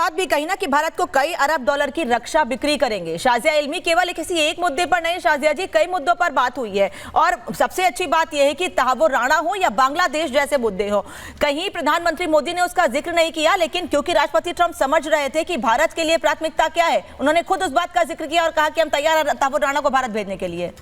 बात भी कही ना कि भारत को कई अरब डॉलर की रक्षा बिक्री करेंगे। शाजिया इल्मी केवल किसी एक मुद्दे पर नहीं शाजिया जी, कई मुद्दों पर बात हुई है। और सबसे अच्छी बात यह है कि तहव्वुर राणा हो या बांग्लादेश जैसे मुद्दे हो, कहीं प्रधानमंत्री मोदी ने उसका जिक्र नहीं किया, लेकिन क्योंकि राष्ट्रपति ट्रंप समझ रहे थे कि भारत के लिए प्राथमिकता क्या है, उन्होंने खुद उस बात का जिक्र किया और कहा कि हम तैयार हैं तहव्वुर राणा को भारत भेजने के लिए।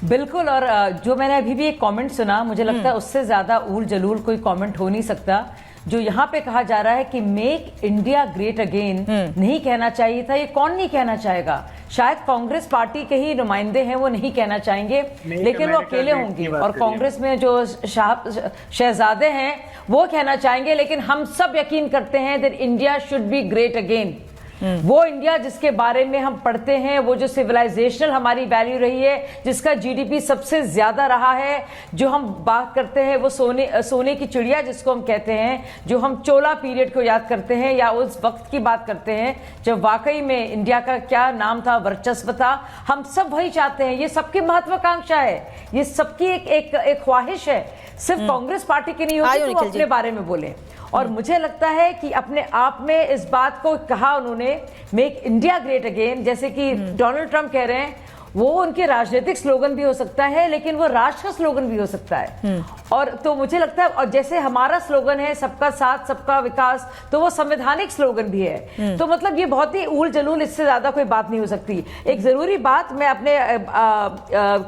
बिल्कुल। और जो मैंने अभी भी एक कमेंट सुना, मुझे लगता है उससे ज्यादा ऊल जलूल कोई कमेंट हो नहीं सकता। जो यहाँ पे कहा जा रहा है कि मेक इंडिया ग्रेट अगेन नहीं कहना चाहिए था, ये कौन नहीं कहना चाहेगा? शायद कांग्रेस पार्टी के ही नुमाइंदे हैं, वो नहीं कहना चाहेंगे, लेकिन वो अकेले होंगे। और कांग्रेस में जो शहजादे हैं वो कहना चाहेंगे, लेकिन हम सब यकीन करते हैं that India should be great again. वो इंडिया जिसके बारे में हम पढ़ते हैं, वो जो सिविलाइजेशनल हमारी वैल्यू रही है, जिसका जीडीपी सबसे ज्यादा रहा है, जो हम बात करते हैं वो सोने की चिड़िया जिसको हम कहते हैं, जो हम चोला पीरियड को याद करते हैं या उस वक्त की बात करते हैं जब वाकई में इंडिया का क्या नाम था, वर्चस्व था, हम सब वही चाहते हैं। ये सबकी महत्वाकांक्षा है, ये सबकी एक ख्वाहिश है, सिर्फ कांग्रेस पार्टी की नहीं होती तो अपने बारे में बोले। और मुझे लगता है कि अपने आप में इस बात को कहा उन्होंने, मेक इंडिया ग्रेट अगेन, जैसे कि डोनाल्ड ट्रंप कह रहे हैं, वो उनके राजनीतिक स्लोगन भी हो सकता है, लेकिन वो राष्ट्र का स्लोगन भी हो सकता है। और तो मुझे लगता है, और जैसे हमारा स्लोगन है सबका साथ सबका विकास, तो वो संवैधानिक स्लोगन भी है। तो मतलब ये बहुत ही ऊल जलूल, इससे ज्यादा कोई बात नहीं हो सकती। एक जरूरी बात मैं अपने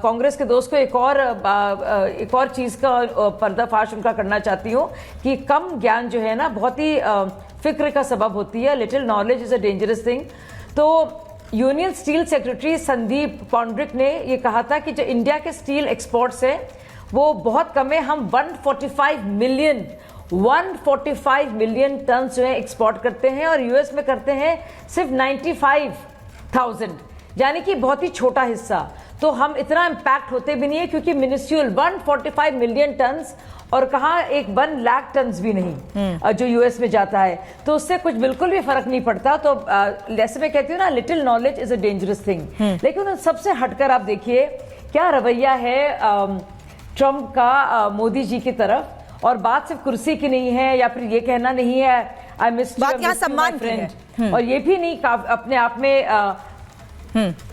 कांग्रेस के दोस्त को एक और चीज का पर्दाफाश उनका करना चाहती हूँ कि कम ज्ञान जो है ना बहुत ही फिक्र का सबब होती है। Little knowledge is a dangerous thing. तो union steel secretary Sandeep Poundrik ने ये कहा था कि जो इंडिया के स्टील एक्सपोर्ट्स है वो बहुत कम है। हम 145 मिलियन टन जो है एक्सपोर्ट करते हैं और यूएस में करते हैं सिर्फ 95,000, यानी कि बहुत ही छोटा हिस्सा। तो हम इतना इम्पैक्ट होते भी नहीं है, क्योंकि मिनिस्ट्रियल 145 मिलियन टन और कहा 1 लाख टन भी नहीं जो यूएस में जाता है, तो उससे कुछ बिल्कुल भी फर्क नहीं पड़ता। तो जैसे मैं कहती हूँ ना, little knowledge is a dangerous thing. लेकिन उन सबसे हटकर आप देखिए क्या रवैया है ट्रंप का मोदी जी की तरफ। और बात सिर्फ कुर्सी की नहीं है, या फिर ये कहना नहीं है आई मिस यू सम्मान फ्रेंड, और ये भी नहीं अपने आप में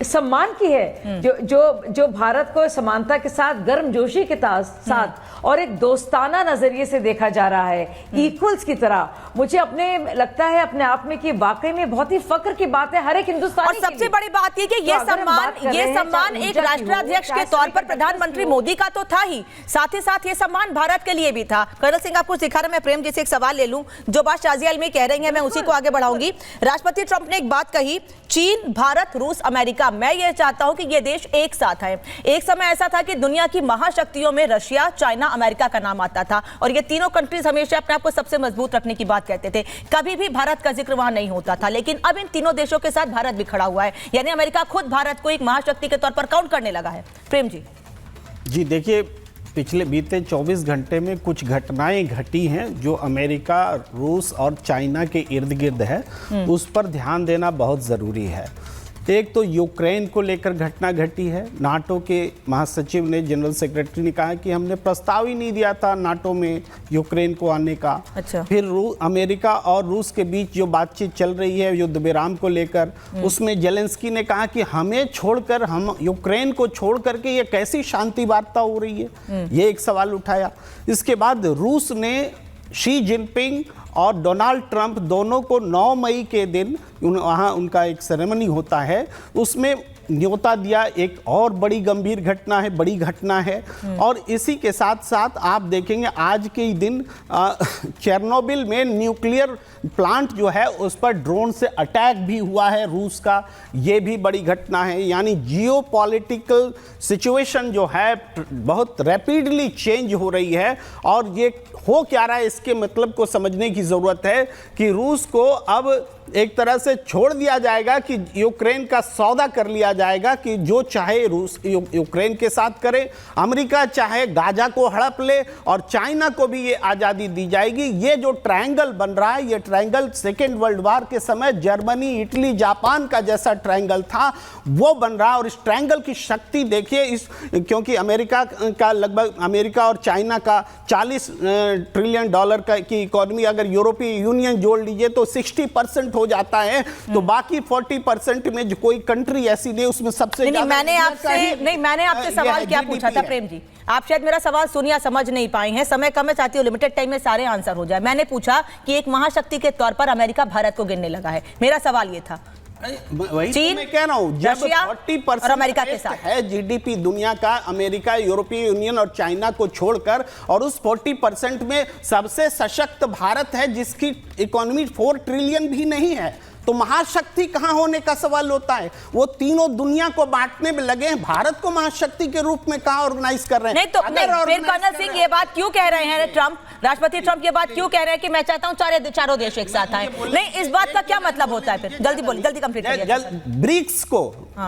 सम्मान की है, जो भारत को समानता के साथ, गर्मजोशी के साथ और एक दोस्ताना नजरिए से देखा जा रहा है, इक्वल्स की तरह। मुझे अपने लगता है अपने आप में कि वाकई में बहुत ही फख्र की बात है हर एक हिंदुस्तानी। और सबसे बड़ी बात ये कि ये सम्मान एक राष्ट्राध्यक्ष के तौर पर प्रधानमंत्री मोदी का तो था ही, साथ ही साथ ये सम्मान भारत के लिए भी था। कर्नल सिंह आपको सिखा रहा, मैं प्रेम जी से एक सवाल ले लूं, जो बात शाजिया इल्मी कह रही है मैं उसी को आगे बढ़ाऊंगी। राष्ट्रपति ट्रंप ने एक बात कही, चीन, भारत, रूस, अमेरिका, मैं ये चाहता हूं कि ये देश एक साथ आए। एक समय ऐसा था कि दुनिया की महाशक्तियों में रशिया, चाइना, अमेरिका का नाम आता था और ये तीनों कंट्रीज हमेशा अपने आप को सबसे मजबूत रखने की बात कहते थे, कभी भी भारत का जिक्र वहां नहीं होता था। लेकिन अब इन तीनों देशों के साथ भारत भी खड़ा हुआ है, यानी अमेरिका खुद भारत को एक महाशक्ति के तौर पर काउंट करने लगा है। प्रेम जी देखिए, पिछले बीते 24 घंटे में कुछ घटनाएं घटी हैं जो अमेरिका, रूस और चाइना के इर्द गिर्द है, उस पर ध्यान देना बहुत ज़रूरी है। एक तो यूक्रेन को लेकर घटना घटी है। नाटो के महासचिव ने, जनरल सेक्रेटरी ने कहा कि हमने प्रस्ताव ही नहीं दिया था नाटो में यूक्रेन को आने का। अच्छा। फिर अमेरिका और रूस के बीच जो बातचीत चल रही है युद्ध विराम को लेकर, उसमें जेलेंस्की ने कहा कि हमें छोड़कर, हम यूक्रेन को छोड़ करके ये कैसी शांति वार्ता हो रही है, ये एक सवाल उठाया। इसके बाद रूस ने शी जिनपिंग और डोनाल्ड ट्रंप दोनों को 9 मई के दिन वहाँ उनका एक सेरेमनी होता है, उसमें न्योता दिया। एक और बड़ी गंभीर घटना है, बड़ी घटना है। और इसी के साथ साथ आप देखेंगे आज के दिन चेरनोबिल में न्यूक्लियर प्लांट जो है उस पर ड्रोन से अटैक भी हुआ है रूस का, ये भी बड़ी घटना है। यानी जियोपॉलिटिकल सिचुएशन जो है बहुत रैपिडली चेंज हो रही है। और ये हो क्या रहा है, इसके मतलब को समझने की ज़रूरत है कि रूस को अब एक तरह से छोड़ दिया जाएगा कि यूक्रेन का सौदा कर लिया जाएगा कि जो चाहे रूस यूक्रेन के साथ करे, अमेरिका चाहे गाजा को हड़प ले और चाइना को भी ये आज़ादी दी जाएगी। ये जो ट्रायंगल बन रहा है, ये ट्रायंगल सेकेंड वर्ल्ड वार के समय जर्मनी, इटली, जापान का जैसा ट्रायंगल था वो बन रहा है। और इस ट्रायंगल की शक्ति देखिए, इस क्योंकि अमेरिका का लगभग, अमेरिका और चाइना का 40 ट्रिलियन डॉलर की इकोनॉमी, अगर यूरोपीय यूनियन जोड़ लीजिए तो 60% हो जाता है। तो बाकी 40% में जो कोई कंट्री ऐसी नहीं, उसमें सबसे नहीं, मैंने आपसे सवाल क्या पूछा था प्रेम जी, आप शायद मेरा सवाल सुन या समझ नहीं पाए हैं। समय कम है, चाहती हूँ लिमिटेड टाइम में सारे आंसर हो जाए। मैंने पूछा कि एक महाशक्ति के तौर पर अमेरिका भारत को गिनने लगा है, मेरा सवाल ये था। वही चीन, तो मैं कह रहा हूं, जब रशिया 40% और अमेरिका के साथ है जीडीपी दुनिया का, अमेरिका, यूरोपीय यूनियन और चाइना को छोड़कर, और उस 40% में सबसे सशक्त भारत है जिसकी इकोनॉमी 4 ट्रिलियन भी नहीं है। तो महाशक्ति कहां होने का सवाल होता है? वो तीनों दुनिया को बांटने में लगे हैं, भारत को महाशक्ति के रूप में कहां ऑर्गेनाइज कर रहे हैं? नहीं तो फिर कर्नल सिंह ये बात क्यों कह रहे हैं ट्रंप, राष्ट्रपति ट्रंप ये बात क्यों कह रहे हैं कि मैं चाहता हूं चारों देश एक साथ आए? नहीं, इस बात का क्या मतलब होता है? फिर जल्दी बोलिए, जल्दी कंप्लीट करिए।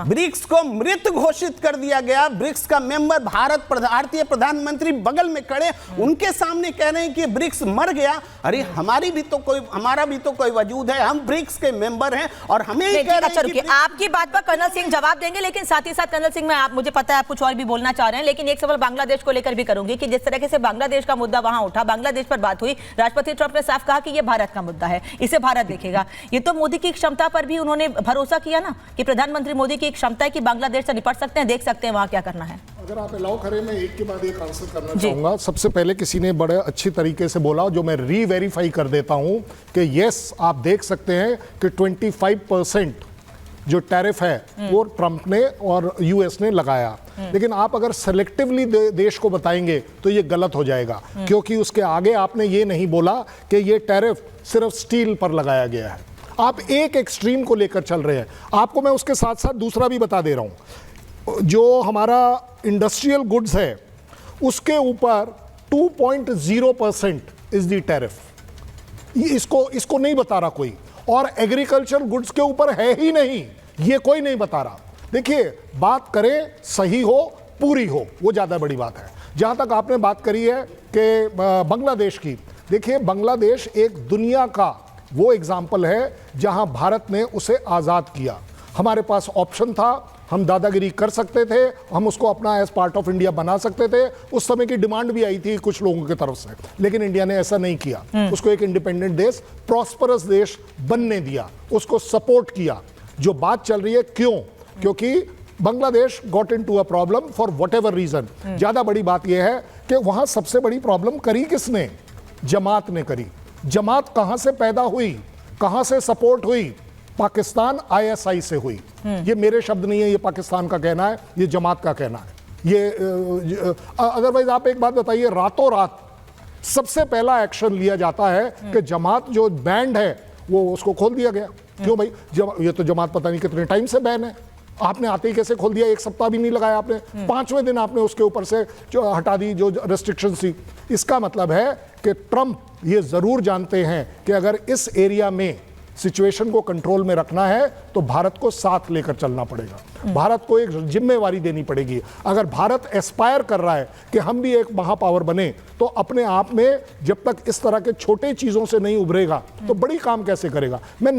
ब्रिक्स को मृत घोषित कर दिया गया। ब्रिक्स का मेंबर भारतीय प्रधानमंत्री बगल में खड़े, उनके सामने कह रहे हैं कि ब्रिक्स मर गया। अरे हमारा भी तो कोई वजूद है, हम ब्रिक्स के मेंबर हैं और हमें ही कह रहे हैं कि आपकी बात पर कर्नल सिंह जवाब देंगे, लेकिन साथ ही साथ कर्नल सिंह, मुझे पता है आप कुछ और भी बोलना चाह रहे हैं, लेकिन एक सवाल बांग्लादेश को लेकर भी करूंगी कि जिस तरीके से बांग्लादेश का मुद्दा वहां उठा, बांग्लादेश पर बात हुई, राष्ट्रपति ट्रंप ने साफ कहा कि यह भारत का मुद्दा है, इसे भारत देखेगा। ये तो मोदी की क्षमता पर भी उन्होंने भरोसा किया ना, कि प्रधानमंत्री मोदी की क्षमता है कि बांग्लादेश से निपट सकते हैं, देख सकते हैं वहां क्या करना है। अगर आप अलाउ करें, मैं एक के बाद एक आंसर करना चाहूंगा। सबसे पहले किसी ने बड़े अच्छी तरीके से बोला, जो मैं रीवेरीफाई कर देता हूं, कि यस, आप देख सकते हैं कि 25% जो टैरिफ है वो ट्रंप ने और यूएस ने लगाया। लेकिन आप अगर सेलेक्टिवली देश को बताएंगे तो ये गलत हो जाएगा, क्योंकि उसके आगे आपने ये नहीं बोला कि ये टैरिफ सिर्फ स्टील पर लगाया गया है। आप एक एक्सट्रीम को लेकर चल रहे हैं। आपको मैं उसके साथ साथ दूसरा भी बता दे रहा हूं, जो हमारा इंडस्ट्रियल गुड्स है उसके ऊपर 2.0% इज दी टैरिफ। इसको नहीं बता रहा कोई, और एग्रीकल्चर गुड्स के ऊपर है ही नहीं, ये कोई नहीं बता रहा। देखिए, बात करें सही हो, पूरी हो, वो ज़्यादा बड़ी बात है। जहाँ तक आपने बात करी है कि बांग्लादेश की, देखिए बांग्लादेश एक दुनिया का वो एग्जाम्पल है जहाँ भारत ने उसे आज़ाद किया। हमारे पास ऑप्शन था, हम दादागिरी कर सकते थे, हम उसको अपना एज पार्ट ऑफ इंडिया बना सकते थे। उस समय की डिमांड भी आई थी कुछ लोगों की तरफ से, लेकिन इंडिया ने ऐसा नहीं किया। उसको एक इंडिपेंडेंट देश, प्रॉस्परस देश बनने दिया, उसको सपोर्ट किया। जो बात चल रही है, क्यों? क्योंकि Bangladesh got into a problem for whatever reason. ज्यादा बड़ी बात यह है कि वहां सबसे बड़ी प्रॉब्लम करी किसने? जमात ने करी। जमात कहां से पैदा हुई, कहां से सपोर्ट हुई? पाकिस्तान आईएसआई से हुई। ये मेरे शब्द नहीं है, ये पाकिस्तान का कहना है, ये जमात का कहना है। ये अदरवाइज आप एक बात बताइए, रातों रात सबसे पहला एक्शन लिया जाता है कि जमात जो बैंड है वो उसको खोल दिया गया। क्यों भाई? ये तो जमात पता नहीं कितने टाइम से बैन है, आपने आते ही कैसे खोल दिया? एक सप्ताह भी नहीं लगाया आपने, 5वें दिन आपने उसके ऊपर से जो हटा दी जो रेस्ट्रिक्शंस थी। इसका मतलब है कि ट्रंप ये जरूर जानते हैं कि अगर इस एरिया में सिचुएशन को कंट्रोल में रखना है तो भारत को साथ लेकर चलना पड़ेगा, भारत को एक जिम्मेवारी देनी पड़ेगी। अगर भारत एस्पायर कर रहा है कि हम भी एक महापावर बने, तो अपने आप में जब तक इस तरह के छोटे चीजों से नहीं उभरेगा तो बड़ी काम कैसे करेगा? मैं नहीं